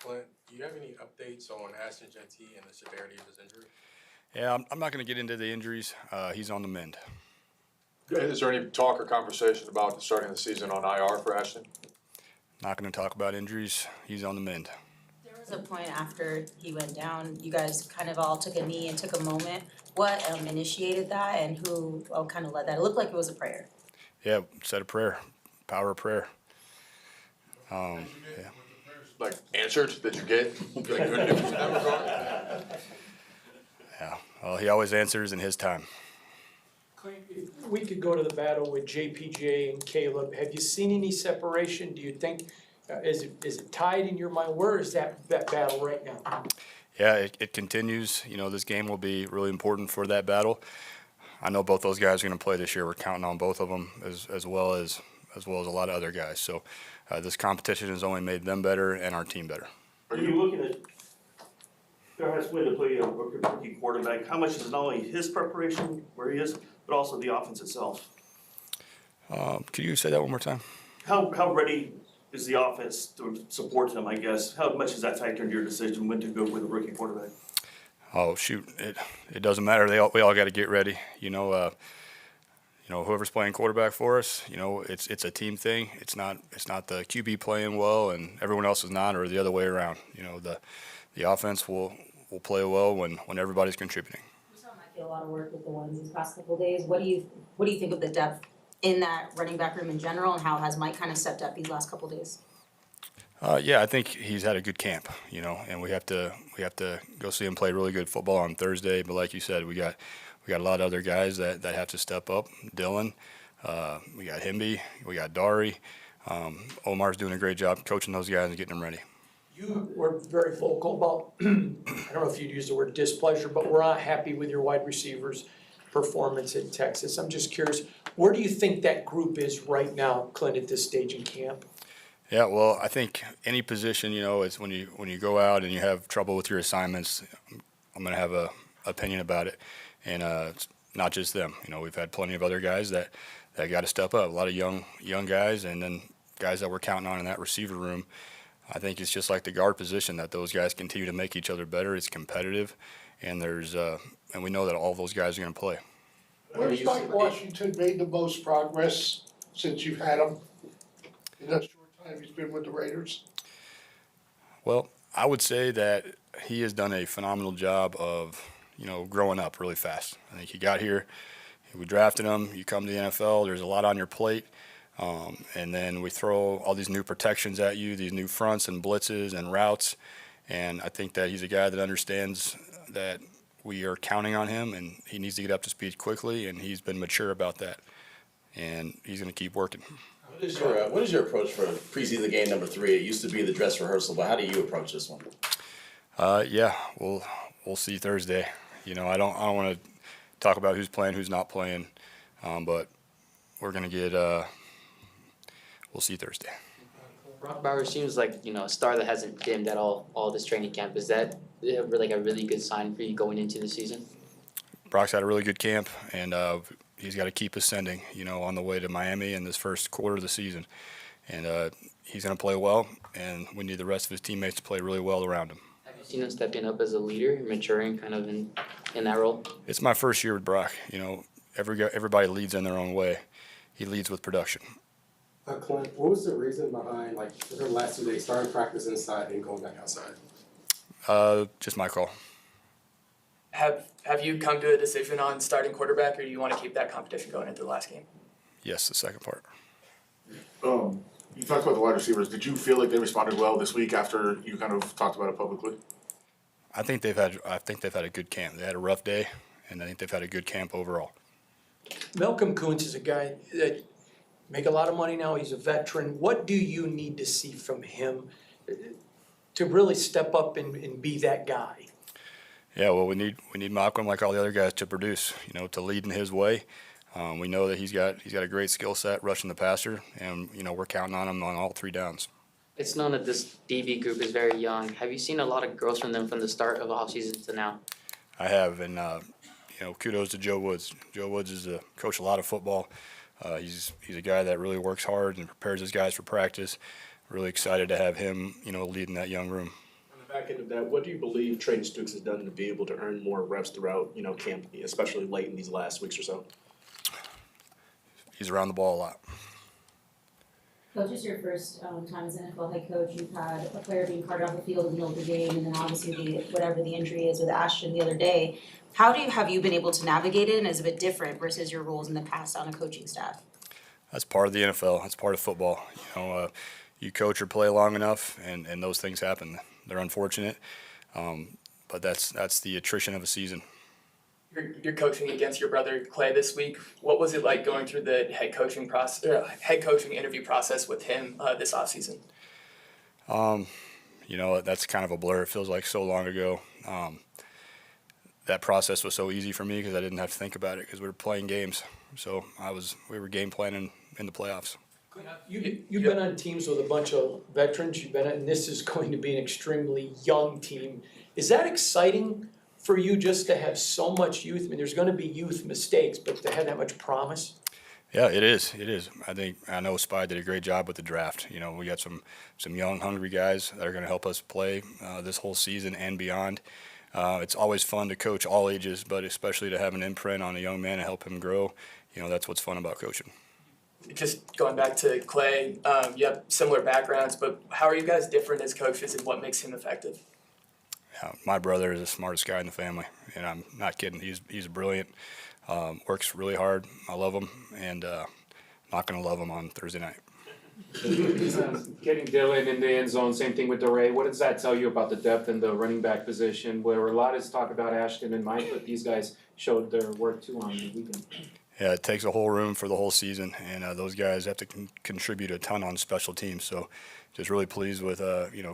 Klint, do you have any updates on Ashton Jeanty and the severity of his injury? Yeah, I'm not going to get into the injuries. He's on the mend. Is there any talk or conversation about starting the season on IR for Ashton? Not going to talk about injuries. He's on the mend. There was a point after he went down, you guys kind of all took a knee and took a moment. What initiated that and who kind of led that? It looked like it was a prayer. Yeah, said a prayer. Power of prayer. Yeah. Like answered? Did you get like good news in that regard? Yeah. Well, he always answers in his time. Klint, if we could go to the battle with JPJ and Caleb. Have you seen any separation? Do you think, is it tied in your mind? Where is that battle right now? Yeah, it continues. You know, this game will be really important for that battle. I know both those guys are going to play this year. We're counting on both of them as well as a lot of other guys. So this competition has only made them better and our team better. Are you looking at Garrett's way to play a rookie quarterback? How much is not only his preparation, where he is, but also the offense itself? Could you say that one more time? How ready is the offense to support him, I guess? How much does that factor into your decision when to go with a rookie quarterback? Oh shoot! It doesn't matter. We all got to get ready. You know, whoever's playing quarterback for us, you know, it's a team thing. It's not the QB playing well and everyone else is not, or the other way around. You know, the offense will play well when everybody's contributing. We saw Mike get a lot of work with the ones these past couple of days. What do you think of the depth in that running back room in general, and how has Mike kind of stepped up these last couple of days? Yeah, I think he's had a good camp, you know, and we have to go see him play really good football on Thursday. But like you said, we got a lot of other guys that have to step up. Dylan, we got Himby, we got Dari. Omar's doing a great job coaching those guys and getting them ready. You were very vocal about, I don't know if you'd use the word displeasure, but we're not happy with your wide receivers' performance in Texas. I'm just curious, where do you think that group is right now, Klint, at this stage in camp? Yeah, well, I think any position, you know, is when you go out and you have trouble with your assignments, I'm going to have a opinion about it, and it's not just them. You know, we've had plenty of other guys that got to step up. A lot of young guys, and then guys that we're counting on in that receiver room. I think it's just like the guard position that those guys continue to make each other better. It's competitive, and and we know that all those guys are going to play. Where's Mike Washington made the most progress since you've had him in that short time he's been with the Raiders? Well, I would say that he has done a phenomenal job of, you know, growing up really fast. I think he got here, we drafted him, you come to the NFL, there's a lot on your plate, and then we throw all these new protections at you, these new fronts and blitzes and routes, and I think that he's a guy that understands that we are counting on him, and he needs to get up to speed quickly, and he's been mature about that, and he's going to keep working. What is your approach for preseason game number 3? It used to be the dress rehearsal, but how do you approach this one? Yeah, we'll see Thursday. You know, I don't want to talk about who's playing, who's not playing, but we're gonna get. We'll see Thursday. Brock Bowers seems like, you know, a star that hasn't dimmed at all this training camp. Is that like a really good sign for you going into the season? Brock's had a really good camp, and he's got to keep ascending, you know, on the way to Miami in this first quarter of the season. And he's going to play well, and we need the rest of his teammates to play really well around him. Have you seen him stepping up as a leader, maturing kind of in that role? It's my first year with Brock. You know, everybody leads in their own way. He leads with production. Klint, what was the reason behind, like, the last 2 days, starting practice inside and going back outside? Just my call. Have you come to a decision on starting quarterback, or do you want to keep that competition going into the last game? Yes, the second part. You talked about the wide receivers. Did you feel like they responded well this week after you kind of talked about it publicly? I think they've had a good camp. They had a rough day, and I think they've had a good camp overall. Malcolm Koonce is a guy that make a lot of money now. He's a veteran. What do you need to see from him to really step up and be that guy? Yeah, well, we need Malcolm, like all the other guys, to produce. You know, to lead in his way. We know that he's got a great skill set rushing the passer, and you know we're counting on him on all 3 downs. It's known that this DB group is very young. Have you seen a lot of growth from them from the start of the offseason to now? I have, and you know, kudos to Joe Woods. Joe Woods is a coach a lot of football. He's a guy that really works hard and prepares his guys for practice. Really excited to have him, you know, leading that young room. back into that, what do you believe Trey Stooks has done to be able to earn more reps throughout, camp, especially late in these last weeks or so? He's around the ball a lot. Coach, this is your first time as NFL head coach. You've had a player being carted off the field in the middle of the game, and then obviously whatever the injury is with Ashton the other day. Have you been able to navigate it, and is it a bit different versus your roles in the past on a coaching staff? That's part of the NFL. That's part of football. You coach or play long enough, and those things happen. They're unfortunate, but that's the attrition of a season. You're coaching against your brother Clay this week. What was it like going through the head coaching interview process with him this offseason? That's kind of a blur. It feels like so long ago. That process was so easy for me because I didn't have to think about it because we were playing games. So we were game planning in the playoffs. You've been on teams with a bunch of veterans. And this is going to be an extremely young team. Is that exciting for you just to have so much youth? I mean, there's going to be youth mistakes, but to have that much promise? Yeah, it is. It is. I know Spy did a great job with the draft. We got some young, hungry guys that are going to help us play this whole season and beyond. It's always fun to coach all ages, but especially to have an imprint on a young man and help him grow. That's what's fun about coaching. Just going back to Clay, you have similar backgrounds, but how are you guys different as coaches, and what makes him effective? Yeah, my brother is the smartest guy in the family, and I'm not kidding. He's brilliant, works really hard. I love him, and not going to love him on Thursday night. Getting Dylan in the end zone, same thing with DeRay. What does that tell you about the depth in the running back position, where a lot is talk about Ashton and Mike, but these guys showed their work too on the weekend? Yeah, it takes a whole room for the whole season, and those guys have to contribute a ton on special teams. So just really pleased with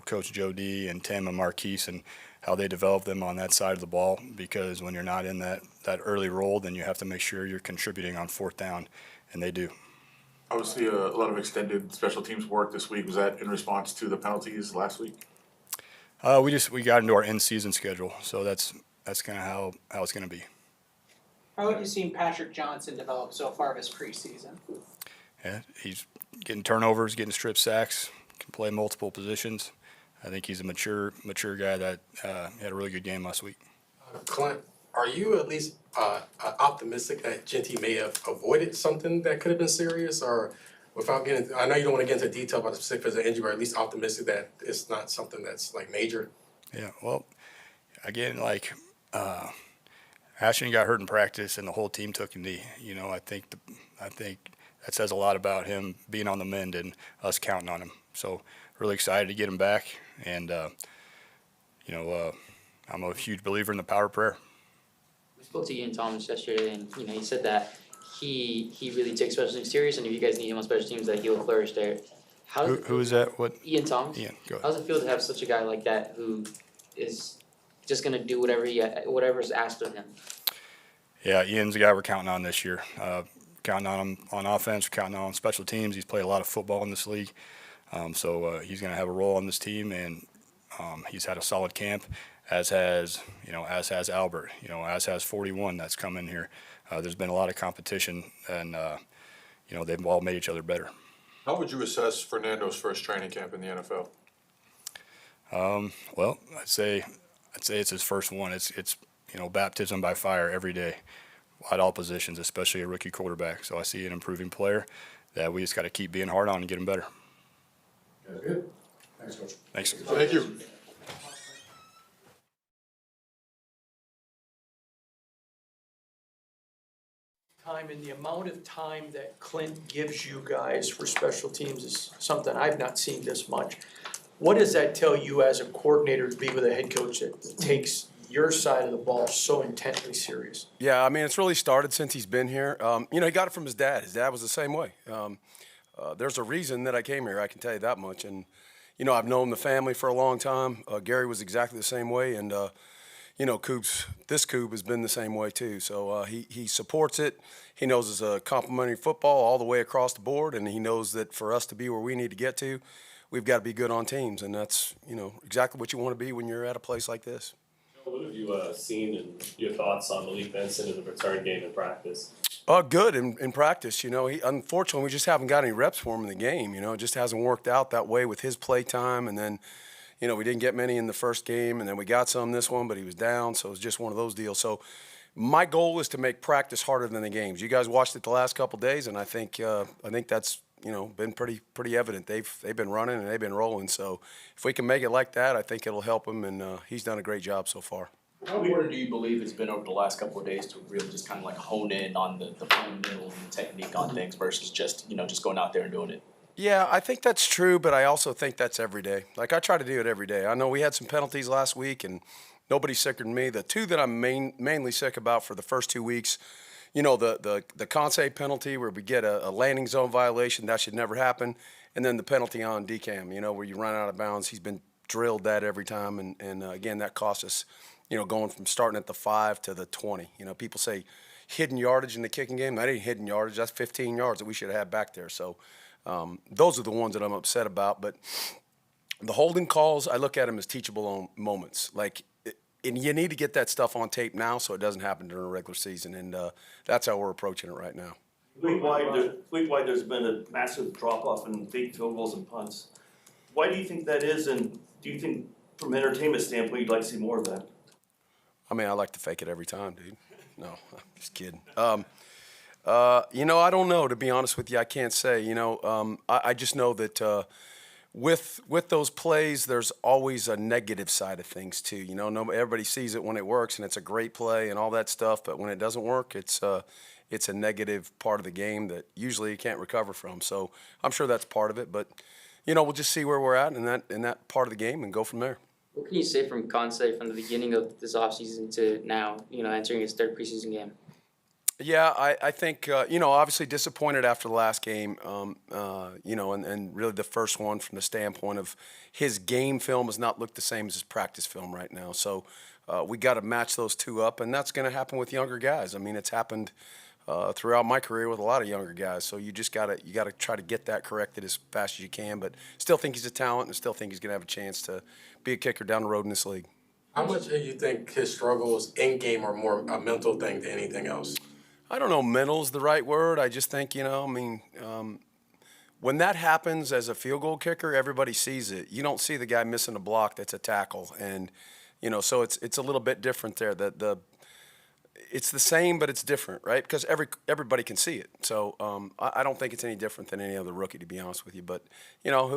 Coach Joe D and Tim and Marquise and how they develop them on that side of the ball, because when you're not in that early role, then you have to make sure you're contributing on fourth down, and they do. Obviously, a lot of extended special teams work this week. Was that in response to the penalties last week? We got into our in-season schedule, so that's kind of how it's going to be. How have you seen Patrick Johnson develop so far this preseason? Yeah, he's getting turnovers, getting strip sacks, can play multiple positions. I think he's a mature guy that had a really good game last week. Klint, are you at least optimistic that Genty may have avoided something that could have been serious, or without getting? I know you don't want to get into detail about the specifics of the injury, but at least optimistic that it's not something that's like major. Yeah, well, again, Ashton got hurt in practice, and the whole team took a knee. I think that says a lot about him being on the mend and us counting on him. So really excited to get him back, and I'm a huge believer in the power of prayer. We spoke to Ian Thomas yesterday, and he said that he really takes special teams serious, and if you guys need him on special teams, that he'll flourish there. Who is that? What? Ian Thomas. Ian, go ahead. How's it feel to have such a guy like that who is just gonna do whatever's asked of him? Yeah, Ian's the guy we're counting on this year. Counting on him on offense, counting on special teams. He's played a lot of football in this league, so he's going to have a role on this team, and he's had a solid camp, as has Albert, as has 41 that's come in here. There's been a lot of competition, and they've all made each other better. How would you assess Fernando's first training camp in the NFL? Well, I'd say it's his first one. It's baptism by fire every day at all positions, especially a rookie quarterback. So I see an improving player that we just got to keep being hard on and get him better. Good. Thanks, Coach. Thanks. Thank you. Time and the amount of time that Klint gives you guys for special teams is something I've not seen this much. What does that tell you as a coordinator to be with a head coach that takes your side of the ball so intently serious? Yeah, I mean, it's really started since he's been here. He got it from his dad. His dad was the same way. There's a reason that I came here, I can tell you that much. And, I've known the family for a long time. Gary was exactly the same way. And, this Coob has been the same way too. So he supports it. He knows it's a complimentary football all the way across the board. And he knows that for us to be where we need to get to, we've got to be good on teams. And that's, exactly what you want to be when you're at a place like this. What have you seen and your thoughts on Malik Benson in the return game in practice? Good in practice. Unfortunately, we just haven't got any reps for him in the game. It just hasn't worked out that way with his play time. And then, You know, we didn't get many in the first game, and then we got some this one, but he was down, so it was just one of those deals. So my goal is to make practice harder than the games. You guys watched it the last couple days, and I think that's been pretty evident. They've been running and they've been rolling. So if we can make it like that, I think it'll help him, and he's done a great job so far. How important do you believe it's been over the last couple of days to really just kind of like hone in on the fundamentals and the technique on things versus just going out there and doing it? Yeah, I think that's true, but I also think that's every day. Like, I try to do it every day. I know we had some penalties last week, and nobody's sicker than me. The two that I'm mainly sick about for the first 2 weeks, the Conce penalty where we get a landing zone violation, that should never happen, and then the penalty on DeCam, where you run out of bounds. He's been drilled that every time, and again, that cost us, going from starting at the 5 to the 20. People say hidden yardage in the kicking game. That ain't hidden yardage. That's 15 yards that we should have had back there. So those are the ones that I'm upset about. But the holding calls, I look at them as teachable moments. And you need to get that stuff on tape now so it doesn't happen during a regular season. And that's how we're approaching it right now. Week-wide, there's been a massive drop-off in fake field goals and punts. Why do you think that is, and do you think from an entertainment standpoint you'd like to see more of that? I mean, I like to fake it every time, dude. No, I'm just kidding. I don't know, to be honest with you. I can't say. I just know that with those plays, there's always a negative side of things too. Everybody sees it when it works, and it's a great play and all that stuff. But when it doesn't work, it's a negative part of the game that usually you can't recover from. So I'm sure that's part of it. But we'll just see where we're at in that part of the game and go from there. What can you say from Conce from the beginning of this offseason to now, entering his third preseason game? Yeah, I think, obviously disappointed after the last game, and really the first one from the standpoint of his game film has not looked the same as his practice film right now. So we got to match those two up, and that's going to happen with younger guys. I mean, it's happened throughout my career with a lot of younger guys. So you got to try to get that corrected as fast as you can, but still think he's a talent and still think he's going to have a chance to be a kicker down the road in this league. How much do you think his struggles in game are more a mental thing than anything else? I don't know, mental's the right word. I just think, when that happens as a field goal kicker, everybody sees it. You don't see the guy missing a block that's a tackle. And, so it's a little bit different there. It's the same, but it's different, right? Because everybody can see it. So I don't think it's any different than any other rookie, to be honest with you. But,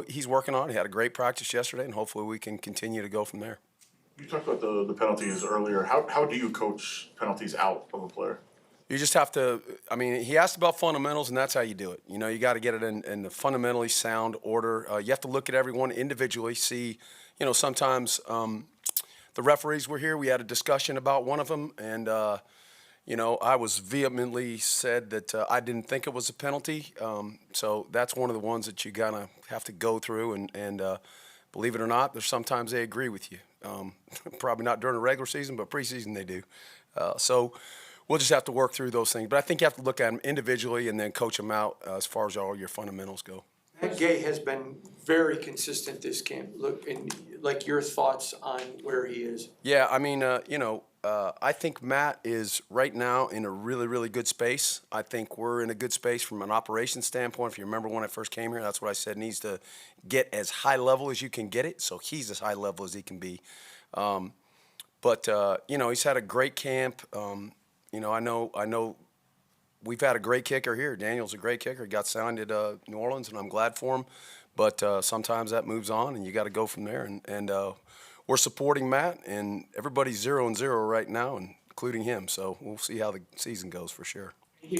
he's working on it. He had a great practice yesterday, and hopefully we can continue to go from there. You talked about the penalties earlier. How do you coach penalties out of a player? You just have to, he asked about fundamentals, and that's how you do it. You got to get it in the fundamentally sound order. You have to look at everyone individually, see, sometimes the referees were here. We had a discussion about one of them, and, I was vehemently said that I didn't think it was a penalty. So that's one of the ones that you gotta have to go through, and believe it or not, there's sometimes they agree with you. Probably not during the regular season, but preseason they do. So we'll just have to work through those things. But I think you have to look at them individually and then coach them out as far as all your fundamentals go. Matt Gay has been very consistent this camp. Look, and like your thoughts on where he is. Yeah, I think Matt is right now in a really, really good space. I think we're in a good space from an operations standpoint. If you remember when I first came here, that's what I said, needs to get as high level as you can get it. So he's as high level as he can be. He's had a great camp. I know we've had a great kicker here. Daniel's a great kicker. He got signed at New Orleans, and I'm glad for him. But sometimes that moves on, and you got to go from there. And we're supporting Matt, and everybody's 0-0 right now, including him. So we'll see how the season goes for sure.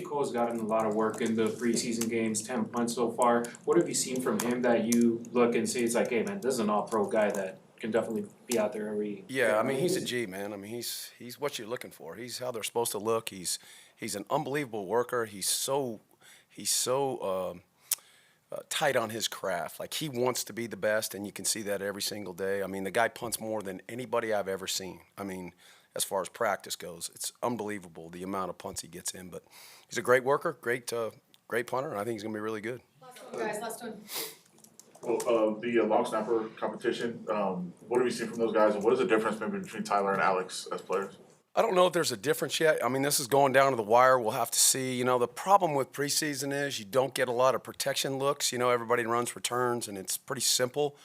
Cole's gotten a lot of work in the preseason games, 10 punts so far. What have you seen from him that you look and see, it's like, hey, man, this is an all-pro guy that can definitely be out there every. Yeah, he's a G, man. He's what you're looking for. He's how they're supposed to look. He's an unbelievable worker. He's so tight on his craft. Like, he wants to be the best, and you can see that every single day. The guy punts more than anybody I've ever seen. As far as practice goes, it's unbelievable the amount of punts he gets in. But he's a great worker, great punter, and I think he's going to be really good. Last one. Well, the long snapper competition, what have you seen from those guys, and what is the difference maybe between Tyler and Alex as players? I don't know if there's a difference yet. This is going down to the wire. We'll have to see. The problem with preseason is you don't get a lot of protection looks. Everybody runs returns, and it's pretty simple.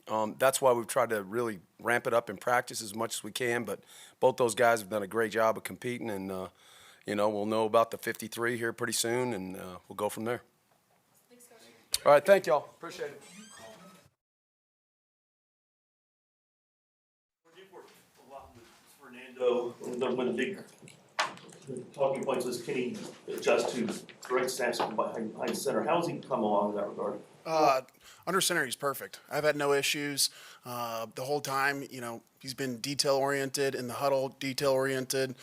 That's why we've tried to really ramp it up in practice as much as we can. But both those guys have done a great job of competing, and we'll know about the 53 here pretty soon, and we'll go from there. All right, thank y'all. Appreciate it. Fernando, one of the big talking points was, can he adjust to direct snaps behind center? How has he come along in that regard? Under center, he's perfect. I've had no issues the whole time. He's been detail-oriented in the huddle, detail-oriented,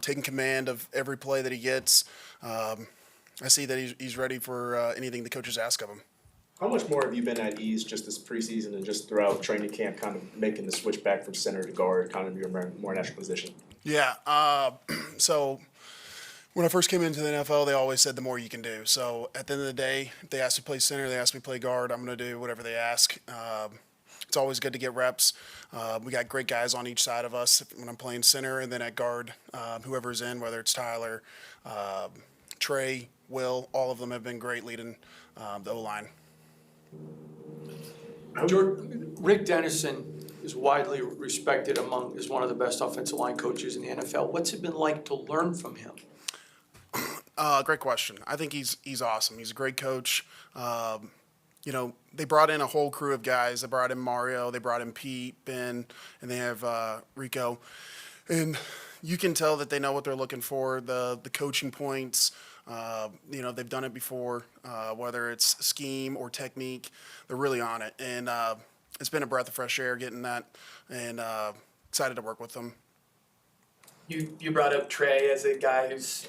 taking command of every play that he gets. I see that he's ready for anything the coaches ask of him. How much more have you been at ease just this preseason and just throughout training camp, kind of making the switch back from center to guard, kind of your more natural position? Yeah. So when I first came into the NFL, they always said the more you can do. So at the end of the day, if they ask me to play center, they ask me to play guard, I'm going to do whatever they ask. It's always good to get reps. We got great guys on each side of us when I'm playing center, and then at guard, whoever's in, whether it's Tyler, Trey, Will, all of them have been great leading the O-line. Rick Dennison is widely respected as one of the best offensive line coaches in the NFL. What's it been like to learn from him? Great question. I think he's awesome. He's a great coach. They brought in a whole crew of guys. They brought in Mario, they brought in Pete, Ben, and they have Rico. And you can tell that they know what they're looking for, the coaching points. They've done it before, whether it's scheme or technique, they're really on it. And it's been a breath of fresh air getting that, and excited to work with them. You brought up Trey as a guy who's,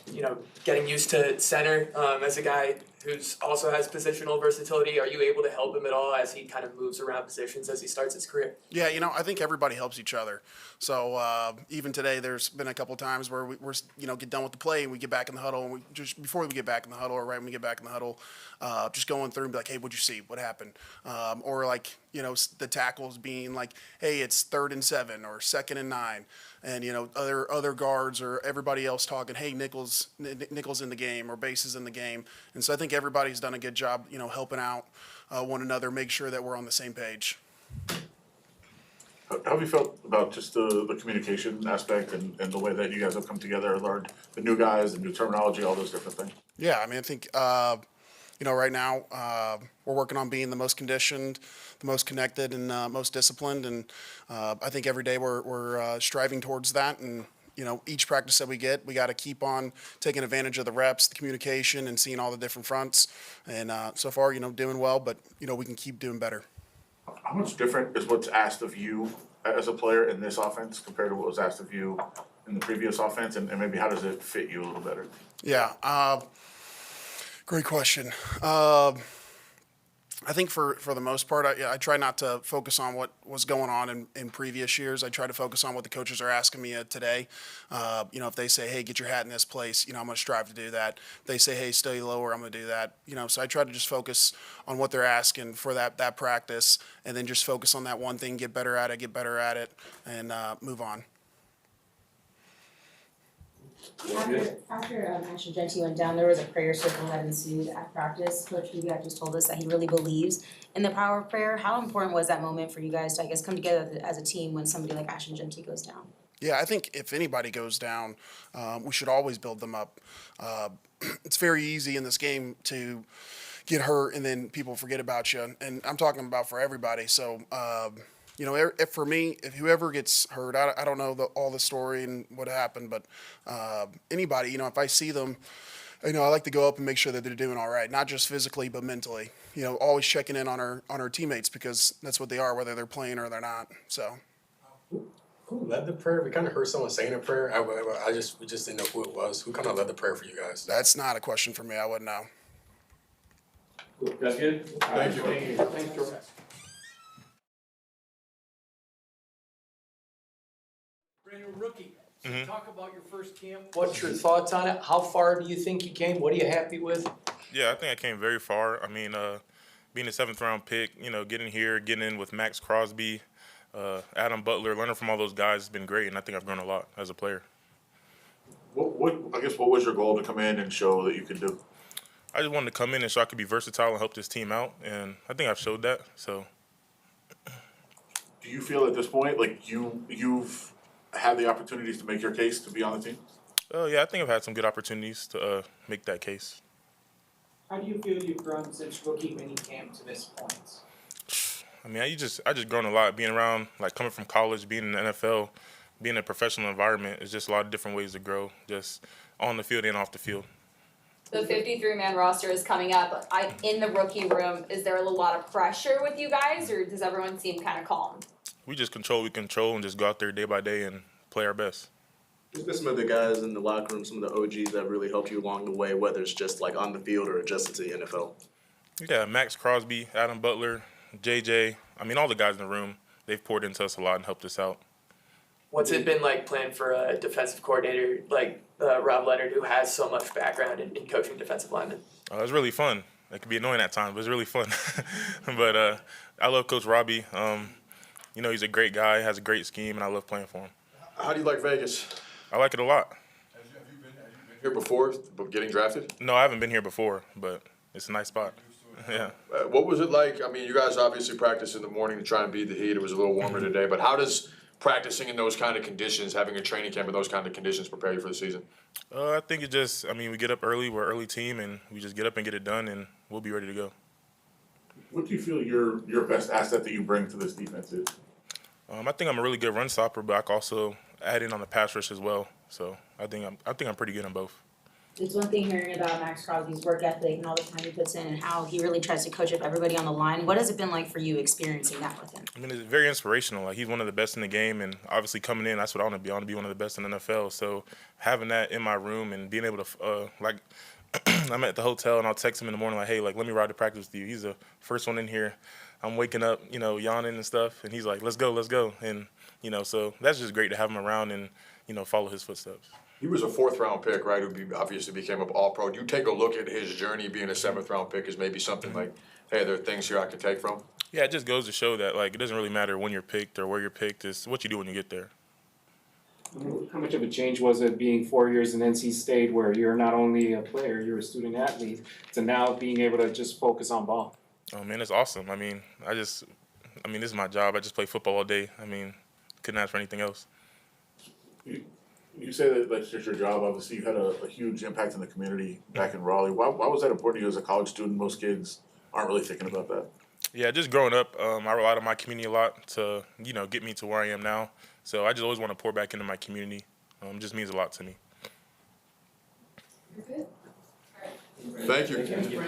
getting used to center, as a guy who's also has positional versatility. Are you able to help him at all as he kind of moves around positions as he starts his career? Yeah, I think everybody helps each other. So even today, there's been a couple times where we're get done with the play and we get back in the huddle, and before we get back in the huddle, or right when we get back in the huddle, just going through and be like, hey, what'd you see? What happened? Or like, the tackles being like, hey, it's 3rd and 7 or 2nd and 9. And, other guards or everybody else talking, hey, Nichols in the game or Base is in the game. And so I think everybody's done a good job, helping out one another, make sure that we're on the same page. How have you felt about just the communication aspect and the way that you guys have come together, learned the new guys, the new terminology, all those different things? Yeah, I think, right now we're working on being the most conditioned, the most connected, and most disciplined. And I think every day we're striving towards that. And, each practice that we get, we got to keep on taking advantage of the reps, the communication, and seeing all the different fronts. And so far, doing well, but, we can keep doing better. How much different is what's asked of you as a player in this offense compared to what was asked of you in the previous offense, and maybe how does it fit you a little better? Yeah, great question. I think for the most part, I try not to focus on what was going on in previous years. I try to focus on what the coaches are asking me today. If they say, hey, get your hat in this place, I'm going to strive to do that. If they say, hey, stay lower, I'm going to do that. So I try to just focus on what they're asking for that practice, and then just focus on that one thing, get better at it, and move on. After Ashton Jeanty went down, there was a prayer circle that ensued at practice. Coach Kubiak just told us that he really believes in the power of prayer. How important was that moment for you guys to, come together as a team when somebody like Ashton Jeanty goes down? Yeah, I think if anybody goes down, we should always build them up. It's very easy in this game to get hurt and then people forget about you. And I'm talking about for everybody. So, for me, if whoever gets hurt, I don't know all the story and what happened, but anybody, if I see them, I like to go up and make sure that they're doing all right, not just physically, but mentally. Always checking in on our teammates, because that's what they are, whether they're playing or they're not. So. Who led the prayer? We kind of heard someone saying a prayer. We just didn't know who it was. Who kind of led the prayer for you guys? That's not a question for me. I wouldn't know. That's good. Thank you. Thanks, George. Brand new rookie. So talk about your first camp. What's your thoughts on it? How far do you think you came? What are you happy with? Yeah, I think I came very far. Being a 7th round pick, getting in with Max Crosby, Adam Butler, learning from all those guys has been great, and I think I've grown a lot as a player. What was your goal to come in and show that you could do? I just wanted to come in and show I could be versatile and help this team out, and I think I've showed that. So. Do you feel at this point like you've had the opportunities to make your case to be on the team? Yeah, I think I've had some good opportunities to make that case. How do you feel you've grown since rookie minicamp to this point? I mean, I just grown a lot. Being around, like coming from college, being in the NFL, being in a professional environment, is just a lot of different ways to grow, just on the field and off the field. The 53-man roster is coming up. In the rookie room, is there a lot of pressure with you guys, or does everyone seem kind of calm? We just control what we control and just go out there day by day and play our best. There's been some of the guys in the locker room, some of the OGs that really helped you along the way, whether it's just like on the field or adjusting to the NFL. Yeah, Max Crosby, Adam Butler, JJ, I mean, all the guys in the room, they've poured into us a lot and helped us out. What's it been like playing for a defensive coordinator like Rob Leonard, who has so much background in coaching defensive linemen? It was really fun. It could be annoying at times, but it's really fun. But I love Coach Robbie. You know, he's a great guy, has a great scheme, and I love playing for him. How do you like Vegas? I like it a lot. Have you been here before, getting drafted? No, I haven't been here before, but it's a nice spot. Yeah. What was it like? I mean, you guys obviously practice in the morning to try and beat the heat. It was a little warmer today, but how does practicing in those kind of conditions, having a training camp in those kind of conditions prepare you for the season? I think it just, I mean, we get up early, we're an early team, and we just get up and get it done, and we'll be ready to go. What do you feel your best asset that you bring to this defense is? I think I'm a really good run stopper, but I can also add in on the pass rush as well. So I think I'm pretty good on both. It's one thing hearing about Max Crosby's work ethic and all the time he puts in and how he really tries to coach up everybody on the line. What has it been like for you experiencing that with him? I mean, it's very inspirational. Like, he's one of the best in the game, and obviously coming in, that's what I want to be. I want to be one of the best in the NFL. So having that in my room and being able to, I'm at the hotel and I'll text him in the morning like, hey, like, let me ride to practice with you. He's the first one in here. I'm waking up, you know, yawning and stuff, and he's like, let's go. And, you know, so that's just great to have him around and, you know, follow his footsteps. He was a 4th-round pick, right, who obviously became an all-pro. Do you take a look at his journey being a 7th-round pick as maybe something like, hey, there are things here I could take from? Yeah, it just goes to show that, like, it doesn't really matter when you're picked or where you're picked. It's what you do when you get there. How much of a change was it being 4 years in NC State where you're not only a player, you're a student athlete, to now being able to just focus on ball? Oh, man, it's awesome. I mean, this is my job. I just play football all day. I mean, couldn't ask for anything else. You say that that's just your job. Obviously, you had a huge impact in the community back in Raleigh. Why was that important to you as a college student? Most kids aren't really thinking about that. Yeah, just growing up, I relied on my community a lot to, you know, get me to where I am now. So I just always want to pour back into my community. It just means a lot to me. Thank you. Thank you.